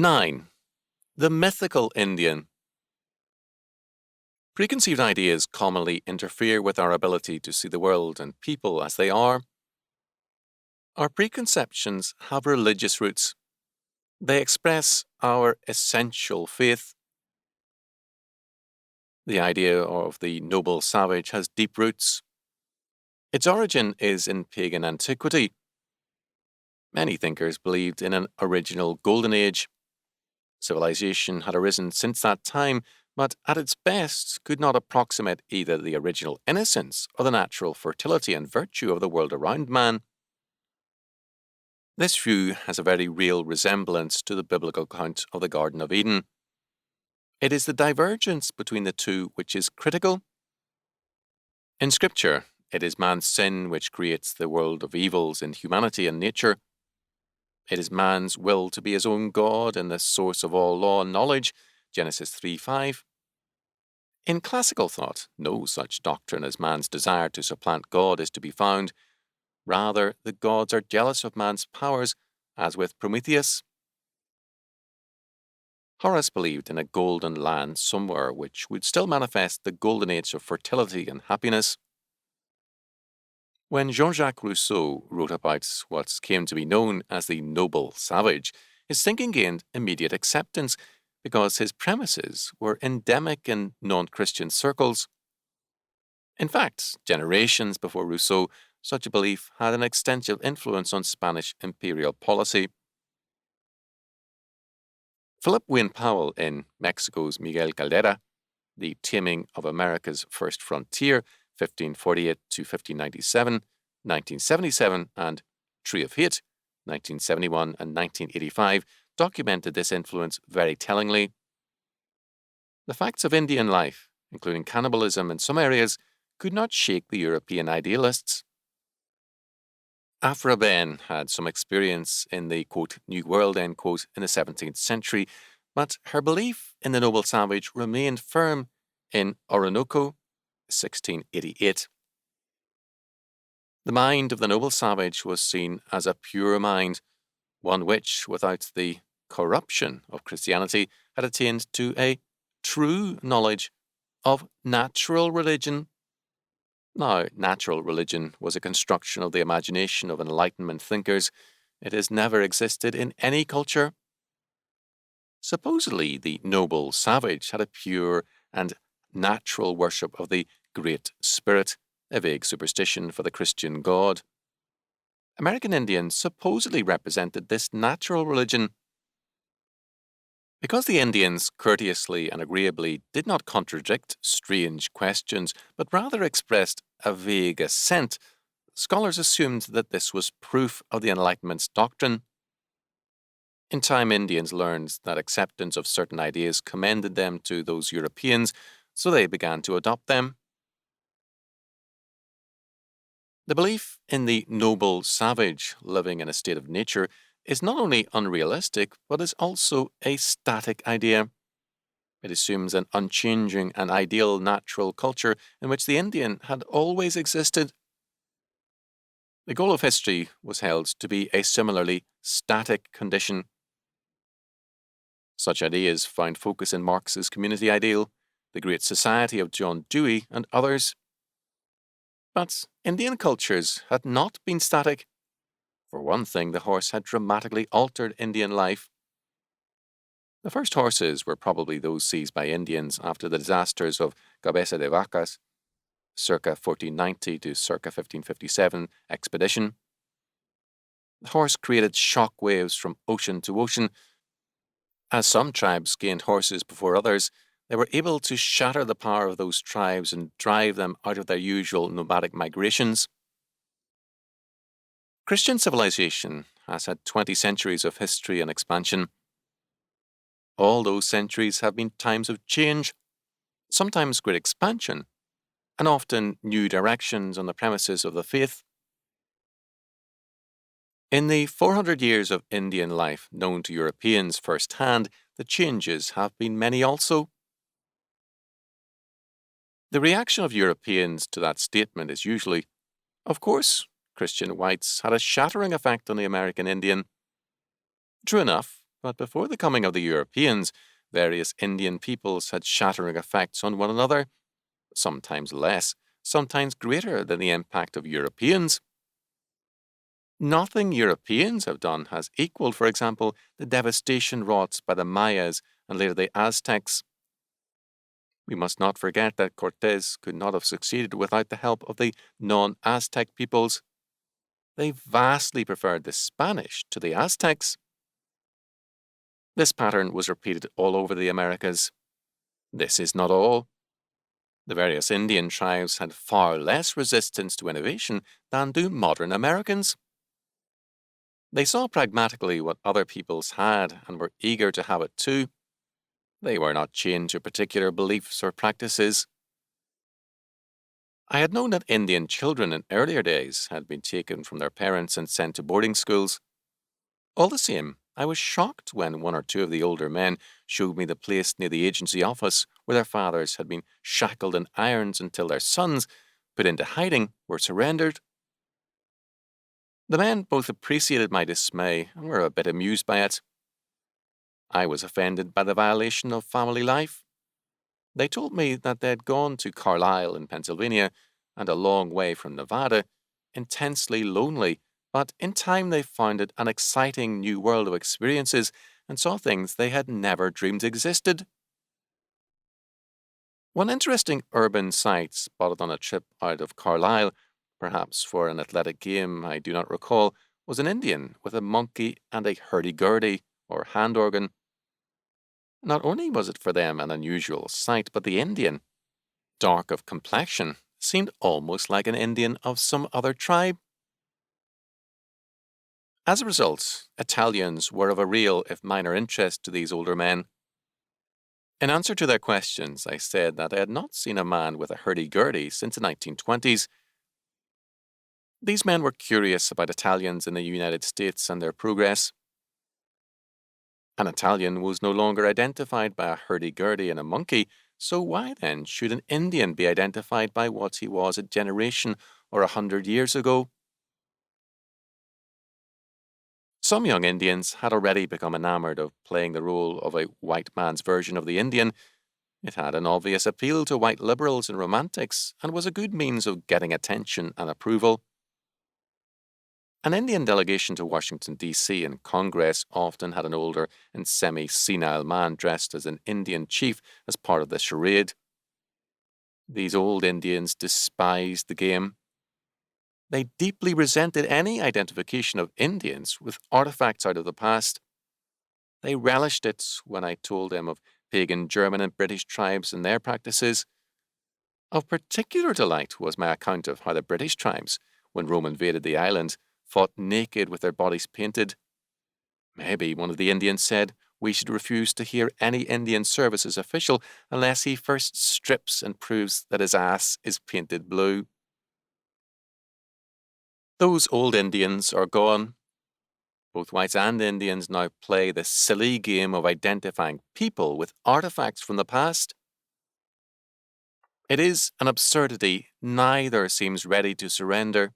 9. The mythical Indian. Preconceived ideas commonly interfere with our ability to see the world and people as they are. Our preconceptions have religious roots. They express our essential faith. The idea of the noble savage has deep roots. Its origin is in pagan antiquity. Many thinkers believed in an original golden age. Civilization had arisen since that time, but at its best could not approximate either the original innocence or the natural fertility and virtue of the world around man. This view has a very real resemblance to the biblical account of the Garden of Eden. It is the divergence between the two which is critical. In Scripture, it is man's sin which creates the world of evils in humanity and nature. It is man's will to be his own God and the source of all law and knowledge, Genesis 3:5. In classical thought, no such doctrine as man's desire to supplant God is to be found. Rather, the gods are jealous of man's powers, as with Prometheus. Horace believed in a golden land somewhere which would still manifest the golden age of fertility and happiness. When Jean-Jacques Rousseau wrote about what came to be known as the noble savage, his thinking gained immediate acceptance because his premises were endemic in non-Christian circles. In fact, generations before Rousseau, such a belief had an extensive influence on Spanish imperial policy. Philip Wayne Powell in Mexico's Miguel Caldera, The Taming of America's First Frontier, 1548 to 1597, 1977, and Tree of Hate, 1971 and 1985, documented this influence very tellingly. The facts of Indian life, including cannibalism in some areas, could not shake the European idealists. Aphra Behn had some experience in the, quote, New World, end quote, in the 17th century, but her belief in the noble savage remained firm in Orinoco, 1688. The mind of the noble savage was seen as a pure mind, one which, without the corruption of Christianity, had attained to a true knowledge of natural religion. Now, natural religion was a construction of the imagination of Enlightenment thinkers. It has never existed in any culture. Supposedly, the noble savage had a pure and natural worship of the Great Spirit, a vague superstition for the Christian God. American Indians supposedly represented this natural religion. Because the Indians courteously and agreeably did not contradict strange questions, but rather expressed a vague assent, scholars assumed that this was proof of the Enlightenment's doctrine. In time, Indians learned that acceptance of certain ideas commended them to those Europeans, so they began to adopt them. The belief in the noble savage living in a state of nature is not only unrealistic, but is also a static idea. It assumes an unchanging and ideal natural culture in which the Indian had always existed. The goal of history was held to be a similarly static condition. Such ideas found focus in Marx's community ideal, the Great Society of John Dewey, and others. But Indian cultures had not been static. For one thing, the horse had dramatically altered Indian life. The first horses were probably those seized by Indians after the disasters of Cabeza de Vacas, circa 1490 to circa 1557 expedition. The horse created shock waves from ocean to ocean. As some tribes gained horses before others, they were able to shatter the power of those tribes and drive them out of their usual nomadic migrations. Christian civilization has had 20 centuries of history and expansion. All those centuries have been times of change, sometimes great expansion, and often new directions on the premises of the faith. In the 400 years of Indian life known to Europeans firsthand, the changes have been many also. The reaction of Europeans to that statement is usually, of course, Christian whites had a shattering effect on the American Indian. True enough, But before the coming of the Europeans, various Indian peoples had shattering effects on one another, sometimes less, sometimes greater than the impact of Europeans. Nothing Europeans have done has equaled, for example, the devastation wrought by the Mayas and later the Aztecs. We must not forget that Cortes could not have succeeded without the help of the non-Aztec peoples. They vastly preferred the Spanish to the Aztecs. This pattern was repeated all over the Americas. This is not all. The various Indian tribes had far less resistance to innovation than do modern Americans. They saw pragmatically what other peoples had and were eager to have it too. They were not chained to particular beliefs or practices. I had known that Indian children in earlier days had been taken from their parents and sent to boarding schools. All the same, I was shocked when one or two of the older men showed me the place near the agency office where their fathers had been shackled in irons until their sons, put into hiding, were surrendered. The men both appreciated my dismay and were a bit amused by it. I was offended by the violation of family life. They told me that they had gone to Carlisle in Pennsylvania and a long way from Nevada, intensely lonely, but in time they found it an exciting new world of experiences and saw things they had never dreamed existed. One interesting urban sight spotted on a trip out of Carlisle, perhaps for an athletic game I do not recall, was an Indian with a monkey and a hurdy-gurdy, or hand organ. Not only was it for them an unusual sight, but the Indian, dark of complexion, seemed almost like an Indian of some other tribe. As a result, Italians were of a real, if minor, interest to these older men. In answer to their questions, I said that I had not seen a man with a hurdy-gurdy since the 1920s. These men were curious about Italians in the United States and their progress. An Italian was no longer identified by a hurdy-gurdy and a monkey, so why then should an Indian be identified by what he was a generation or 100 years ago? Some young Indians had already become enamored of playing the role of a white man's version of the Indian. It had an obvious appeal to white liberals and romantics and was a good means of getting attention and approval. An Indian delegation to Washington, D.C. and Congress often had an older and semi-senile man dressed as an Indian chief as part of the charade. These old Indians despised the game. They deeply resented any identification of Indians with artifacts out of the past. They relished it when I told them of pagan German and British tribes and their practices. Of particular delight was my account of how the British tribes, when Rome invaded the island, fought naked with their bodies painted. Maybe, one of the Indians said, we should refuse to hear any Indian services official unless he first strips and proves that his ass is painted blue. Those old Indians are gone. Both whites and Indians now play the silly game of identifying people with artifacts from the past. It is an absurdity neither seems ready to surrender.